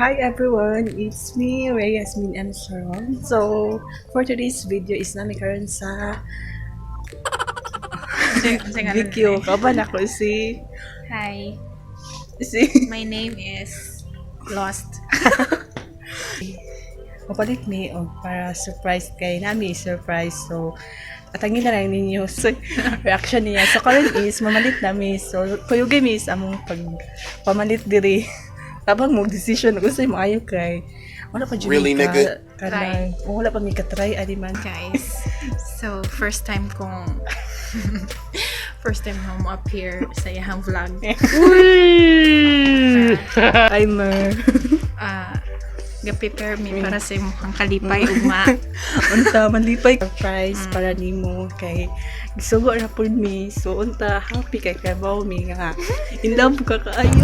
Hi everyone, it's me, REA JASMINE Sarong. So, for today's video is namin karon sa video. Kaban ako si Hi, my name is Lost. Mapalit mi o para surprise kay nami surprise. So, atangin na lang ninyo so, reaction niya. So, karon is mamalit nami. So, kuyugi mi is among pamalit diri. Habang mo decision ko sa maayo kay wala pa jud Really, nigga? kanang wala pa mi ka try ani man. Guys, so first time kong appear sa iyang vlog. I'm Ga-prepare mi para sa imong kalipay ugma. unta manlipay surprise para nimo kay gisugo ra pud mi. So unta happy kay kabaw mi nga in love ka kaayo.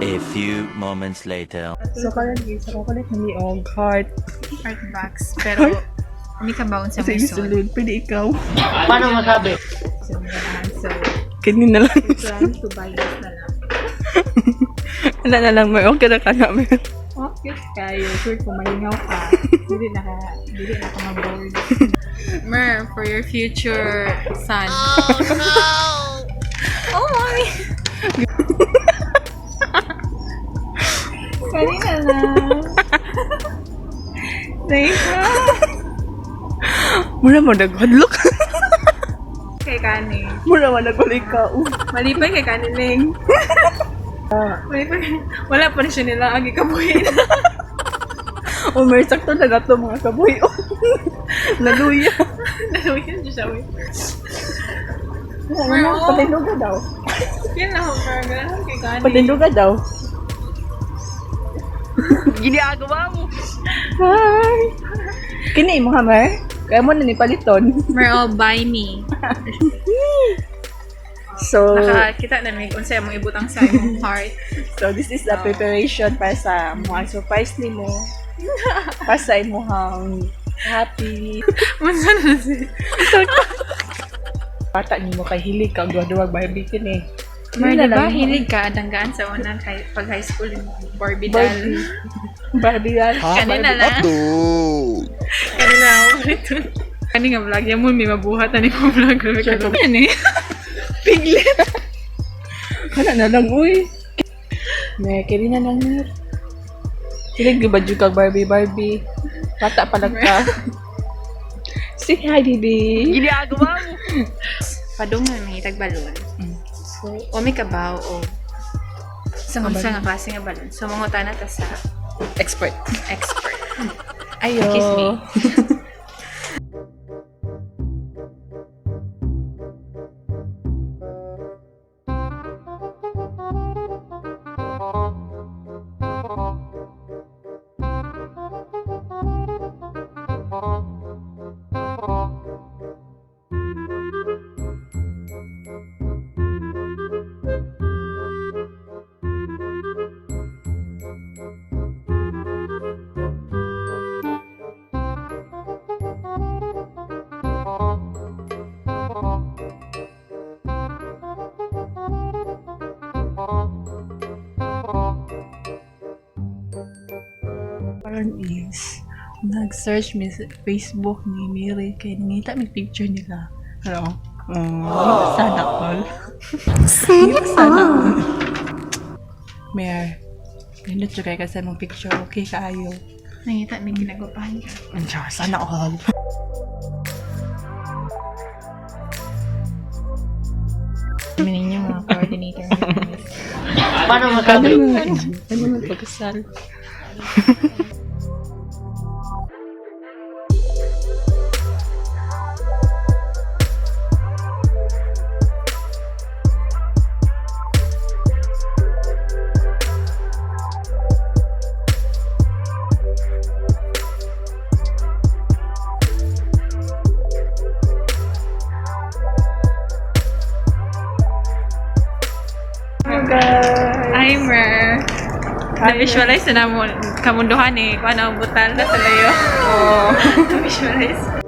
A few moments later. So karon guys, ako kulit ni og heart. Art box. Pero hindi ka baon sa Sige muson. sulod, pwede ikaw. Paano masabi? So, Kini na lang. plan to buy this na lang. Ano na lang may okay na ka namin. Okay kayo. Sure kung malingaw ka. Hindi na ka mag-board. Mer, for your future son. Oh no! Oh my! Kanina na. Reyna. Mura mo nag-hadlock. Kay Kani. Mura mo nag-ulik ka. Malipay kay Kaniling. Malipay. Wala pa rin siya nila. Agi kabuhin. O may sakto na gato mga kaboy. Naluya. Naluyan siya siya. Patinduga daw. Yan na ako. Parang kay Kani. Patinduga daw. Ginagawa mo. Hi. Kini mo hammer. Kaya mo na ni paliton. Mer, buy me. So, Nakakita na may kung sa'yo mong ibutang sa imong heart. so this is the preparation para sa mga surprise ni mo. Para sa imong happy. Masa na siya. Bata ni mo kay hilig ka duwag Barbie kini. Mer, di ba hilig ka adanggaan sa unang pag high school mo? Barbie doll. Barbie yan. Kanina lang. Kanina ako ulit. Kanina nga vlog. Yan mo, may mabuhat na ni ko vlog. Yan eh. Piglet. Kana na lang, uy. May kiri na lang nga. Hilig ba dyan kag Barbie? Bata pa lang ka. Say hi, Didi. Ginagawa mo. Padungan, may tagbalon. So, o may kabaw o sa nga klase nga balon. So, manguta na ta sa Expert. Ayo. Kiss me. Parang is, nag-search mi sa Facebook ni Miri kay nangita may picture nila. Ano? Sana all. Sana all. Mer, nindot siya kay kasi mong picture. Okay kaayo. Nangita, may ginagapahan ka. Andiyan, sana all. Kami ninyo mga coordinator. Paano masabi? Ano man pagkasal? I'm Mer. Na-visualize na mo kamunduhan eh. Kung ano ang butal na sa layo. Oo. Na-visualize.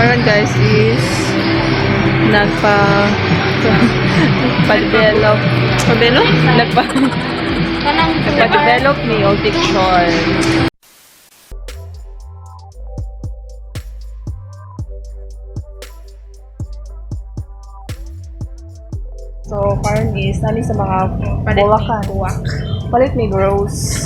karon guys is nagpa-develop nagpa-develop ni og picture. So, karon is nani sa mga buwakan. Palit ni gross.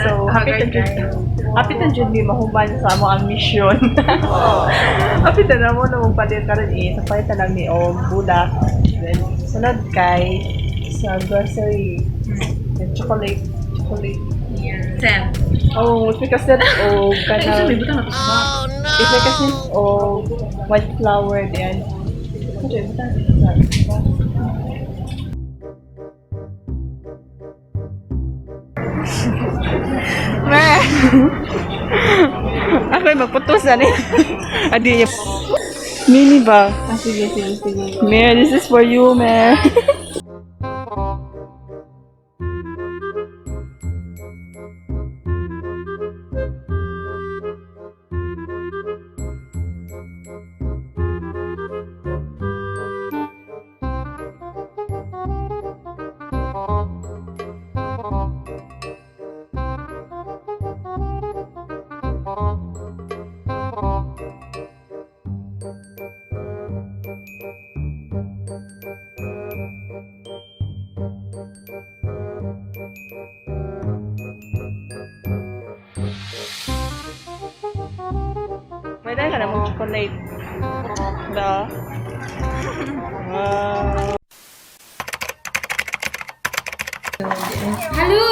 So, hapit na dyan may mahuman sa mga mission. Hapit na mo na mong palit karon sa palit na lang ni og bulak. Then, sunod kay sa grocery. Then, chocolate. Yeah. Chen. Oh, kasi o kana. Ito kasi o white flower din. Ako ay magputusan eh. Adi, mini ba? Sige. Mare, this is for you, Mare. May dahil ka na mong chocolate. Da. Wow. Hello!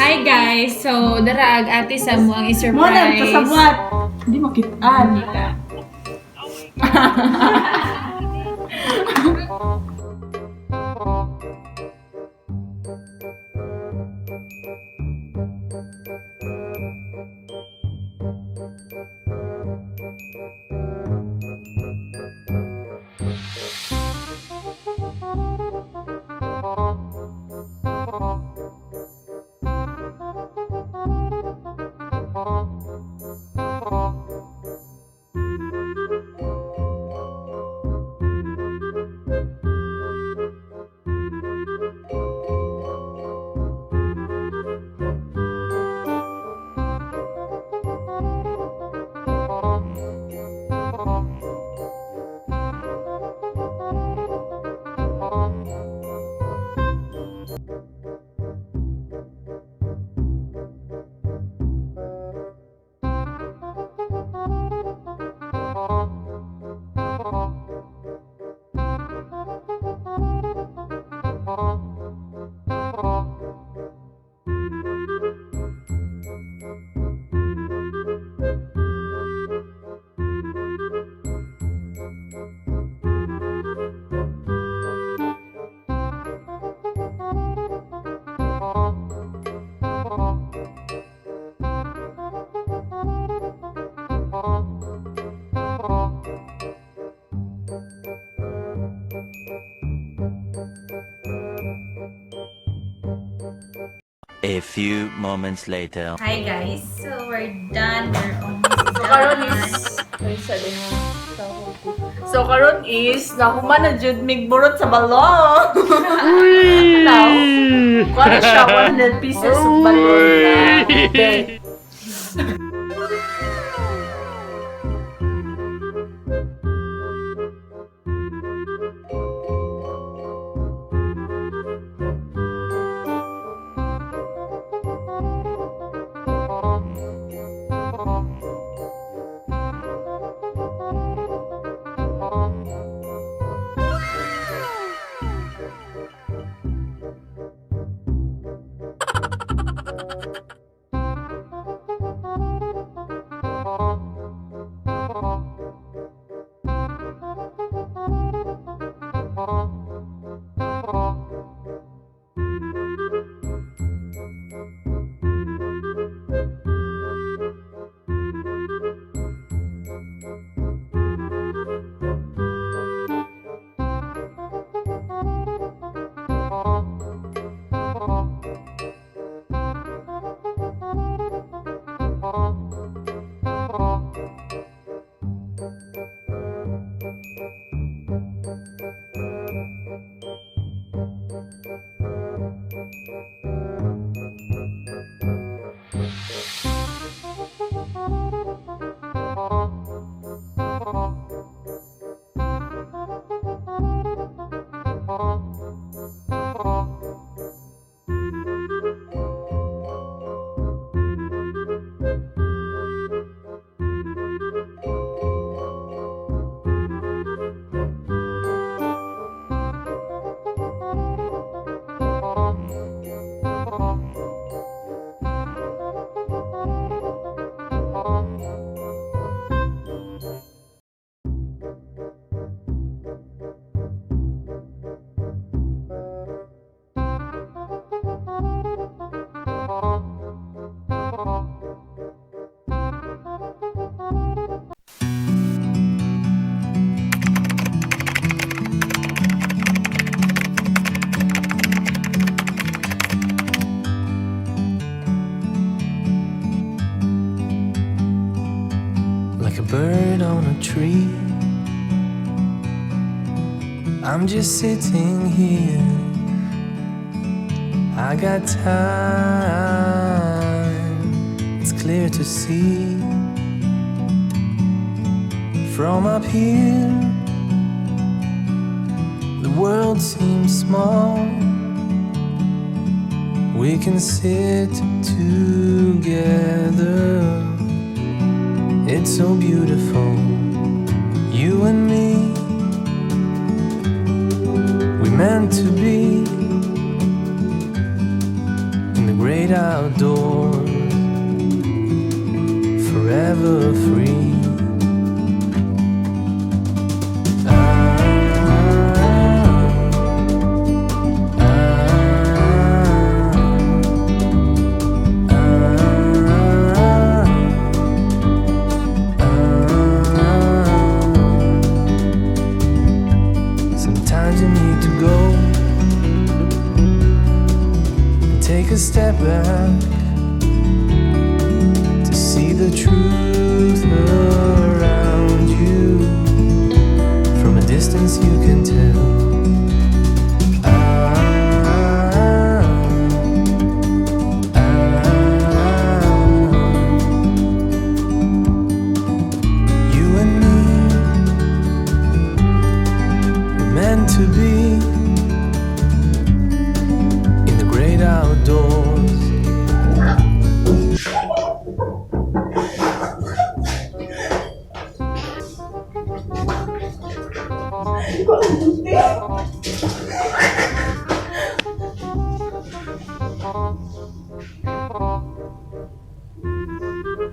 Hi guys! So, daraag ate sa mo ang i-surprise. Mo na kasabwat. Hindi makitaan. few moments later. Hi guys, so we're done. We're almost So karon done. is ay sa din ha. So karon is nahuman na jud mig burot sa balong. Now, para siya 100 pieces of balon na. Okay. Like a bird on a tree, I'm just sitting here. I got time, it's clear to see. From up here, the world seems small. We can sit together. It's so beautiful, you and me. We meant to be in the great outdoors, forever free. A step back to see the truth around you. From a distance you can tell. You and me were meant to be in the great outdoors.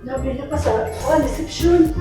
Labi na pa sa reception.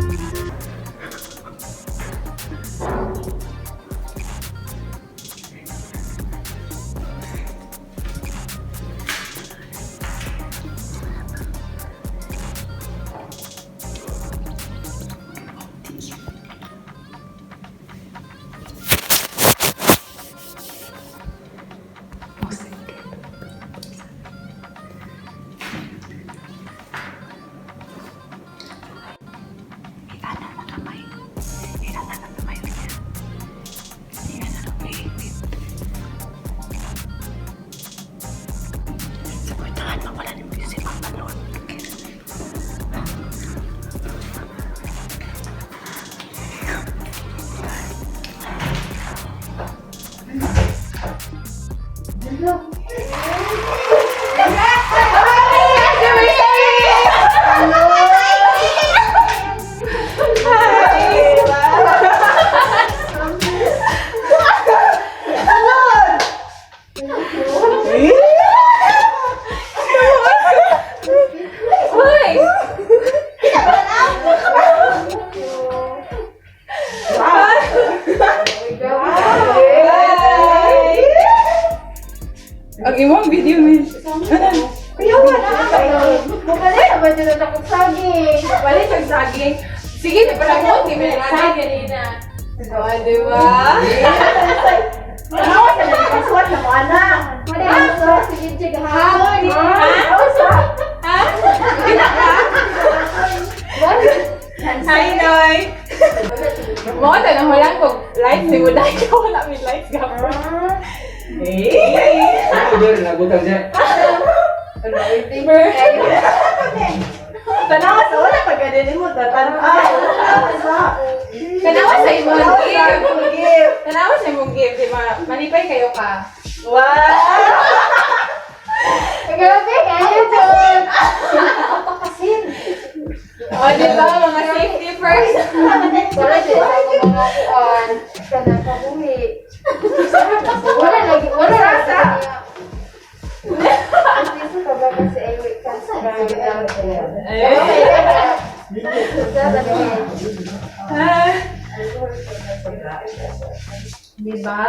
Ang imong video, miss. Balik ang saging. Sige, di pala mo. Di ba saging? O, di ba? Hi, Noy. Mo, tanong mo lang kung lights. Di mo dahil ko wala may lights gapon. Tanawa sa wala pag ganun mo. Tanawa sa imong gift. Tanawa sa imong gift. Di ba? Malipay kayo ka. Wow! Grabe, kaya dyan. Napakasin. O, di ba? Mga safety first. Wala din sa mga kuan. Kanang kabuhi. Wala lagi. Wala rasa. Kasi ka ba kasi ay wait ka sa Diba?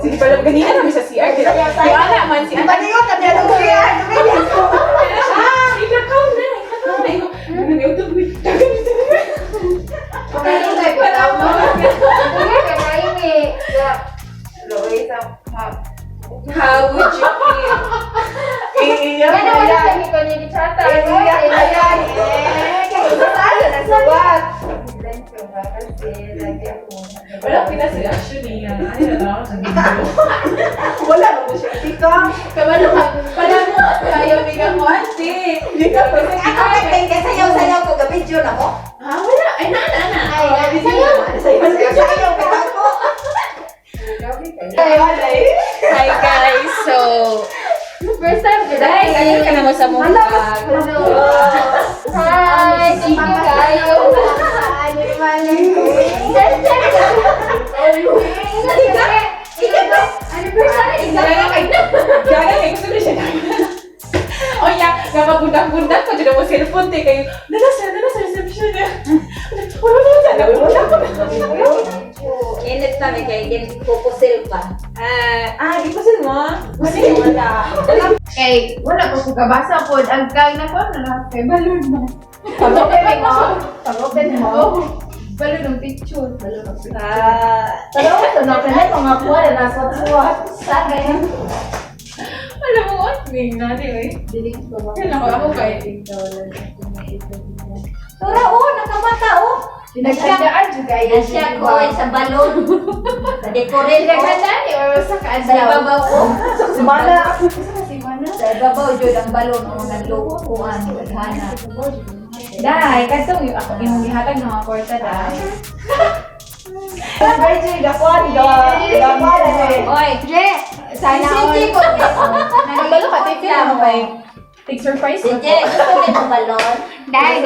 Sige pala, ganina namin sa CR. Wala man si Ate. Panigot na diyan ang kuya. Ikakaw na. How would you feel? Wala pinasa-reaction niya. Wala mo siya. Tika. Kabalo ka. Pala mo. Ayaw biga mo, ate. Sayaw-sayaw ko ka-video na mo. Ah, wala. Ay, na. Ay, sayaw. Sayaw ka ako. Hi guys, so first time ko dahil ayun ka naman sa mukha. Hi, thank you kayo. Gaya kayo gusto na siya o ya, napabundak-bundak ko dyan mo cellphone te kayo. Nala sa reception niya. Wala sa nabundak ko. Init kami kay kukusil pa. Di ko sin mo. Kasi wala. Kay wala pa ko kabasa po ang kay na ko na kay balon mo. Pag-open mo. Balon ng picture. Talaga ito na pinay mga kuha na nasa suwat. Sagay. Alam mo what? May nani eh. Diling ko ba? Kailan ko ako kay Tura nakamata Pinaghandaan juga Yan siya ko sa balon. Sa decorate ko. Pinaghandaan or sa Sa kaadlaw. ibabaw ko. Si Mana. Sa ibabaw dyan ang balon o mga lukuan. Hana. Dai, katong yung ako yung gihatag ng mga kwarta da. Oy, Je! Sana Sige ko. Nagabalo ka tayo mo kay Take surprise Si ko. Je, gusto mo yung balon? Dahil,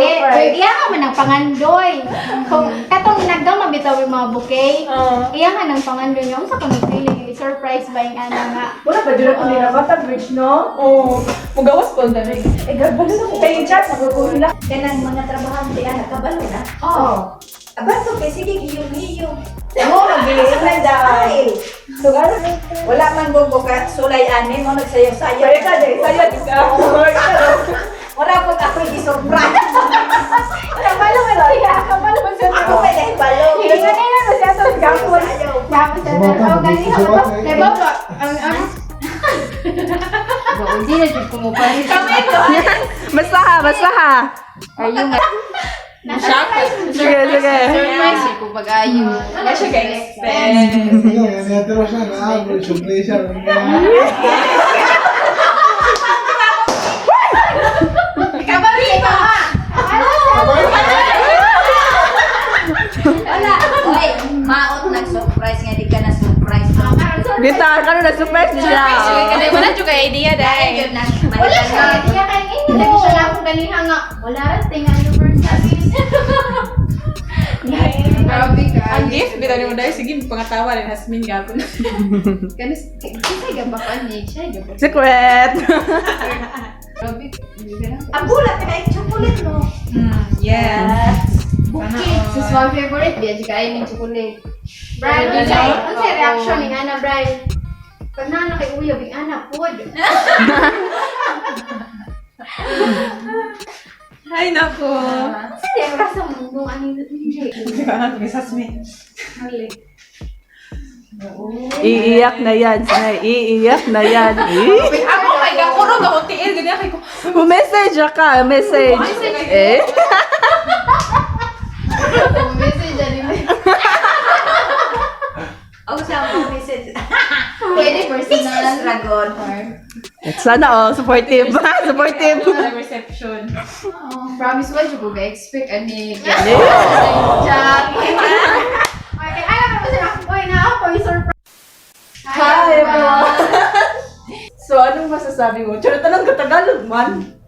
iya ka man ang pangandoy. Kung katong nagdaw mabitaw yung mga bouquet, iya ka ng pangandoy niyo. Sa kung nagpiling, surprise ba yung ana nga. Wala pa dyan ako nila bata bridge, no? Oo. Magawas ko na rin. Gabalo na ko kayo dyan. Nagkukulang. Kanang mga trabahante, nakabalo na. Oo. Abato, kay sige, iyong-iyong. Oo, nagbilis na dahil. So, Wala man bugo ka, sulay ani mo nagsayaw-sayaw. Kaya ka dahil saya ka. Wala po ako i-surprise. Kabalo mo lang. Kabalo mo siya. Ako pa dahil balon. Hindi ka nila na siya sa gapon. Tapos sa oh, ganito ako ba? Diba ba? Ang hindi na dyan kumupari. Basta ha. Ayun nga. Shock. Sige. Surprise ko pag-ayo. Wala siya ka-expect. Natiro siya na, surprise siya. Kabari pa. Wala. Oy, maot nag-surprise nga di ka na-surprise. Gita, kano na surprise siya. Kasi wala juga idea dahil. Wala siya. Kaya kayo ito. Lagi siya lang akong ganihan nga. Wala rin, tingnan anniversary. Grabe ka. Ang gift, bitaw mo dahil. Sige, pangatawa rin. Hasmin gapon. Kanis, siya gabakan niya. Siya gabakan. Secret. Grabe. Ang bulat, kaya chocolate, no? Yes. Bukit. Sis, my favorite. Biya, di kain ng chocolate. Brian, Ano ano ba? sa reaction ni Ana, Brian? Pag na kay Uyo, bing Ana, food. Ay, naku. Saan yung rasa mo nung ano yung May Jasmine. Iiyak na yan, Sinay. Iiyak na yan. Ako, kay gakurog ako tiil. Ganyan kay ko. Message ka, message. Eh? Message, Janine. Ako siya ang message. Pwede personal. Dragon. Sana all, supportive. Supportive. Reception. Promise mo, siya ko ga-expect ani. Jack. Okay, alam mo sila. Uy, na ako, yung surprise. Hi, everyone. So, anong masasabi mo? Charo tanong ka Tagalog man.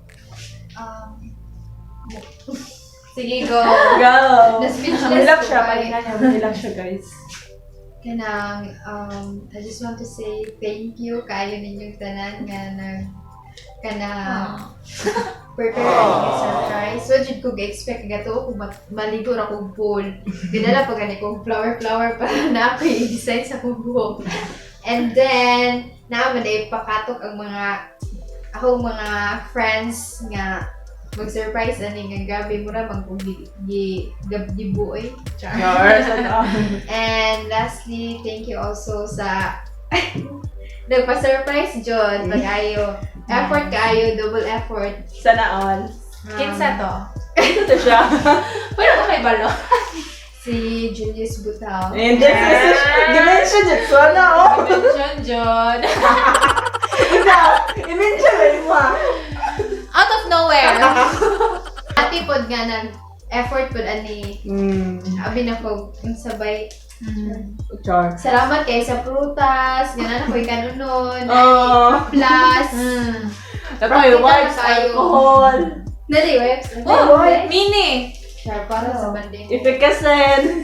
Sige, go. Go. Na-speechless Manilak ko siya, ba? palingan niya. Manilak siya, guys. Kanang, I just want to say thank you kayo ninyong tanan nga kanang prepare ang surprise. So, jud ko ga-expect nga to kung maligo ra kong pool. Dinala pa gani kong flower para na ako i-design sa kong buhok. And then, naman ay pakatok ang akong mga friends nga mag-surprise ani nga gabi mo ra gibuoy. Yours, ano? And lastly, thank you also sa nagpa-surprise John pag-ayo. Effort kaayo, double effort. Sana all. Kinsa to? Ito siya. Pero ko kay Balo. Si Julius Butao. And this is dimension dyan. Sana all. Mention, John. Ikaw, i-mention mo ah. Out of nowhere. Ati pod nga nag effort pod ani. Abi na ko sabay. Char. Salamat kay sa prutas, ganan ako ikanunon. Oh. Plus. Tapos yung wipes, alcohol. Nari webs. Oh, mini. Share para sa banding. Efficacy.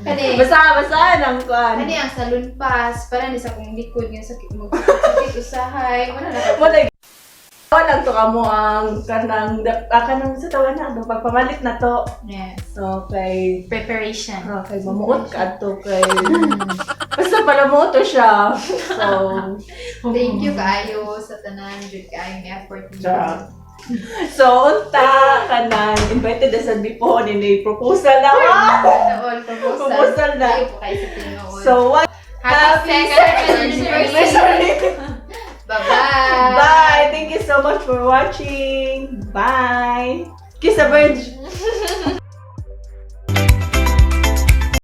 Kani. Basa ng kuan. Kani ang salon pass para ni sa kong likod nga sakit mo. Sakit usahay. Wala na. Wala. Walang to kamo ang kanang sa tawanan ang pagpamalit na to. Yes. Okay. Preparation. Okay, mamuot ka to kay. Basta pala mo to siya. So, Thank you kaayo sa tanan jud kaayong effort niyo. Siya. So, unta kanang invited na sa before ni proposal na. All Proposal na. Kayo po kayo sa tinuod. So, what? Happy second anniversary. Bye-bye. Bye. Thank you so much for watching. Bye. Kiss a bird.